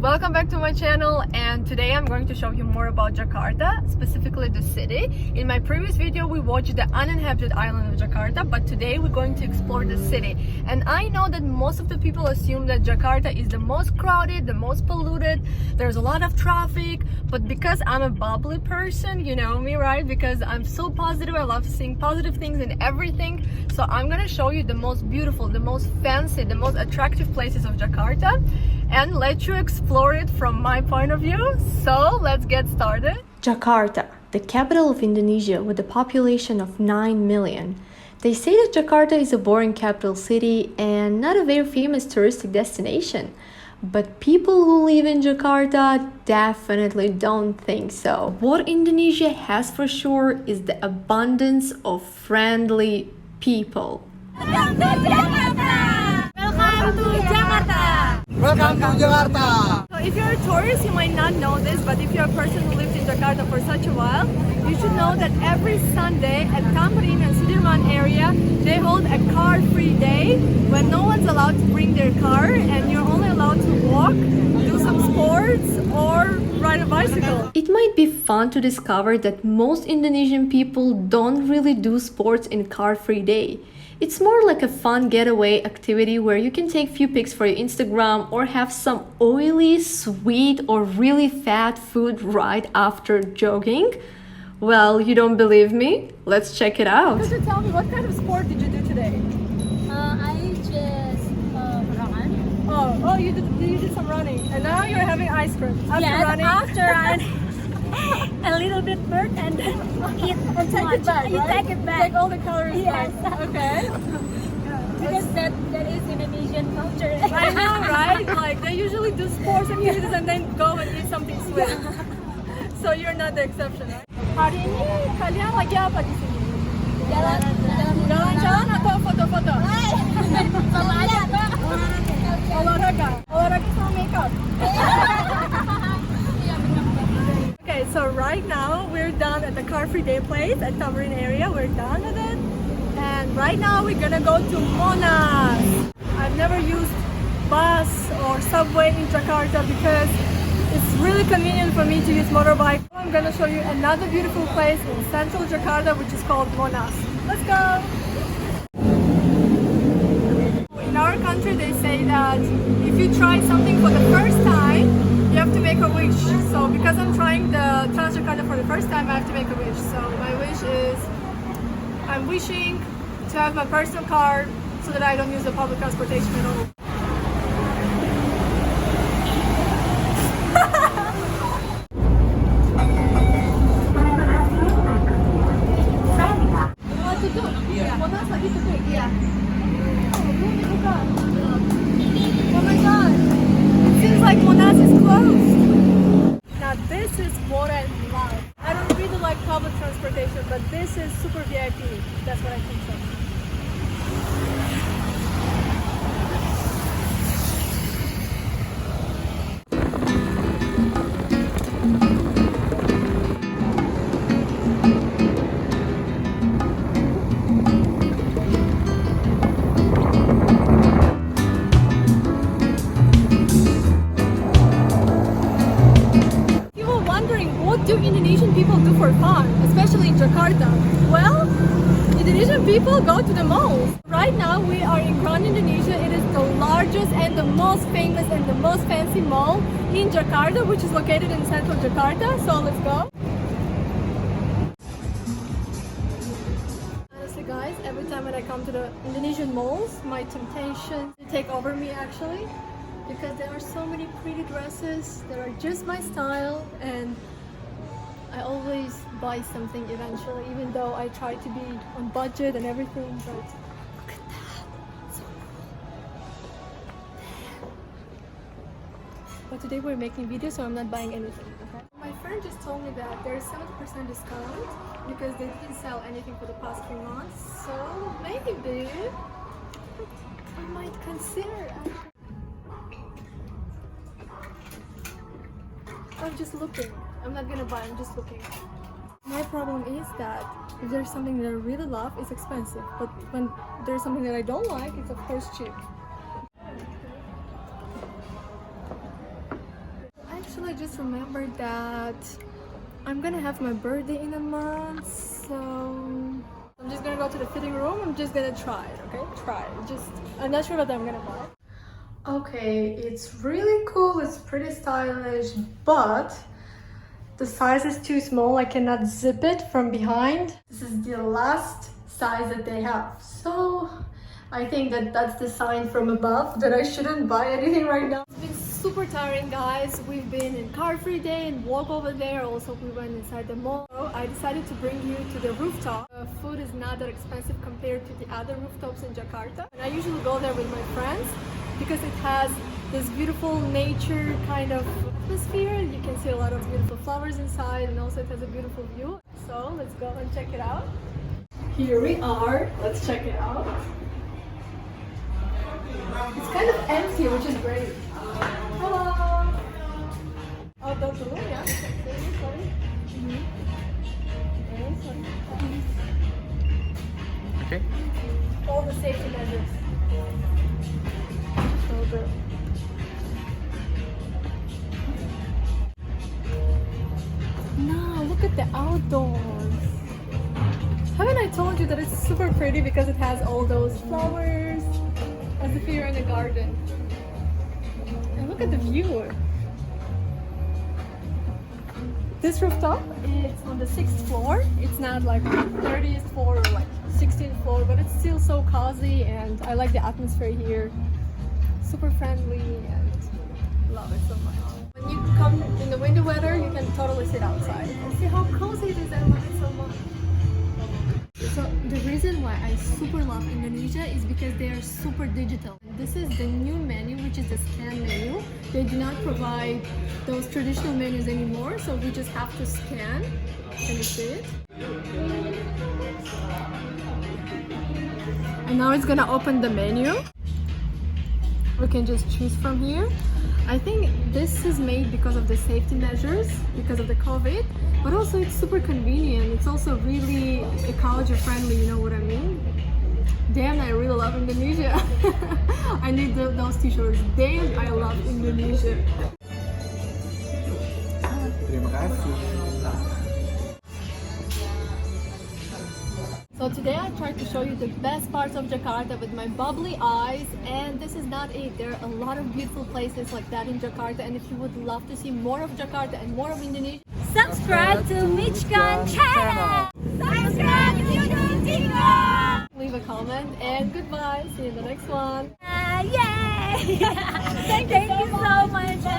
Welcome back to my channel, and today I'm going to show you more about Jakarta, specifically the city. In my previous video we watched the uninhabited island of Jakarta, but today we're going to explore the city. And I know that most of the people assume that Jakarta is the most crowded, the most polluted, there's a lot of traffic, but because I'm a bubbly person, you know me, right? Because I'm so positive, I love seeing positive things in everything, so I'm gonna show you the most beautiful, the most fancy, the most attractive places of Jakarta and let you explore it from my point of view. So let's get started. Jakarta, the capital of Indonesia with a population of 9 million. They say that Jakarta is a boring capital city and not a very famous touristic destination. But people who live in Jakarta definitely don't think so. What Indonesia has for sure is the abundance of friendly people. Welcome to Jakarta! Welcome to Jakarta! Welcome to Jakarta! So if you're a tourist, you might not know this, but if you're a person who lived in Jakarta for such a while, you should know that every Sunday at Tamrin and Sudirman area, they hold a car-free day when no one's allowed to bring their car and you're only allowed to walk, do some sports, or ride a bicycle. It might be fun to discover that most Indonesian people don't really do sports in car-free day. It's more like a fun getaway activity where you can take few pics for your Instagram or have some oily, sweet or really fat food right after jogging. Well, you don't believe me? Let's check it out. Could you tell me what kind of sport did you do today? I just run. Oh, you did some running, and now you're having ice cream after Yes, running. after running. A little bit burnt and eat And take it back, You right? take it back. Take all the calories Yes. back. Okay. Because that is Indonesian culture. I know, right? Like they usually do sports activities and then go and eat something sweet. So you're not the exception, right? Hari ini kalian lagi apa di sini? Jalan-jalan atau foto-foto? Olahraga sama makeup. Okay, so right now we're done at the car-free day place at Tamrin area. We're done with it, and right now we're gonna go to Monas. I've never used bus or subway in Jakarta because it's really convenient for me to use motorbike. I'm gonna show you another beautiful place in central Jakarta, which is called Monas. Let's go! In our country, they say that if you try something for the first time, you have to make a wish. So because I'm trying the Transjakarta for the first time, I have to make a wish. So my wish is, I'm wishing to have my personal car so that I don't use the public transportation at all. Tutup? Iya. Monas lagi tutup? Iya. Oh, belum dibuka. Oh my god. It seems like Monas is closed. Now this is what I love. I don't really like public transportation, but this is super VIP. That's what I think so. What do Indonesian people do for fun, especially in Jakarta? Well, Indonesian people go to the malls. Right now we are in Grand Indonesia. It is the largest and the most famous and the most fancy mall in Jakarta, which is located in central Jakarta. So let's go. Honestly guys, every time when I come to the Indonesian malls, my temptation to take over me actually, because there are so many pretty dresses that are just my style, and I always buy something eventually, even though I try to be on budget and everything, but look at that, so cool. But today we're making videos, so I'm not buying anything, okay? My friend just told me that there's 70% discount because they didn't sell anything for the past 3 months, so maybe I might consider. I'm just looking. I'm not gonna buy, I'm just looking. My problem is that if there's something that I really love, it's expensive. But when there's something that I don't like, it's of course cheap. I just remembered that I'm gonna have my birthday in a month, so I'm just gonna go to the fitting room. I'm just gonna try it, okay? Try it. I'm not sure what I'm gonna buy. Okay, it's really cool. It's pretty stylish, but the size is too small. I cannot zip it from behind. This is the last size that they have. So I think that that's the sign from above that I shouldn't buy anything right now. It's been super tiring, guys. We've been in Car Free Day and walk over there. Also, we went inside the mall. So I decided to bring you to the rooftop. Food is not that expensive compared to the other rooftops in Jakarta. And I usually go there with my friends because it has this beautiful nature kind of atmosphere. You can see a lot of beautiful flowers inside, and also it has a beautiful view. So let's go and check it out. Here we are. Let's check it out. It's kind of empty, which is great. Hello. Oh, that's the room, yeah. Sorry. Okay. All the safety measures. So good. Now look at the outdoors. Haven't I told you that it's super pretty because it has all those flowers as if you're in a garden. And look at the view. This rooftop is on the 6th floor. It's not like 30th floor or like 16th floor, but it's still so cozy, and I like the atmosphere here. Super friendly and love it so much. When you come in the winter weather, you can totally sit outside and see how cozy it is. I love it so much. So the reason why I super love Indonesia is because they are super digital. This is the new menu, which is the scan menu. They do not provide those traditional menus anymore, so we just have to scan. Can you see it? And now it's gonna open the menu. We can just choose from here. I think this is made because of the safety measures, because of the COVID, but also it's super convenient. It's also really ecology friendly, you know what I mean? Damn, I really love Indonesia. I need those t-shirts. Damn, I love Indonesia. Terima kasih. So today I tried to show you the best parts of Jakarta with my bubbly eyes, and this is not it. There are a lot of beautiful places like that in Jakarta, and if you would love to see more of Jakarta and more of Indonesia, Subscribe to Mijgon channel. Subscribe to Mijgon. leave a comment, and goodbye. See you in the next one. Yay! Thank you so much.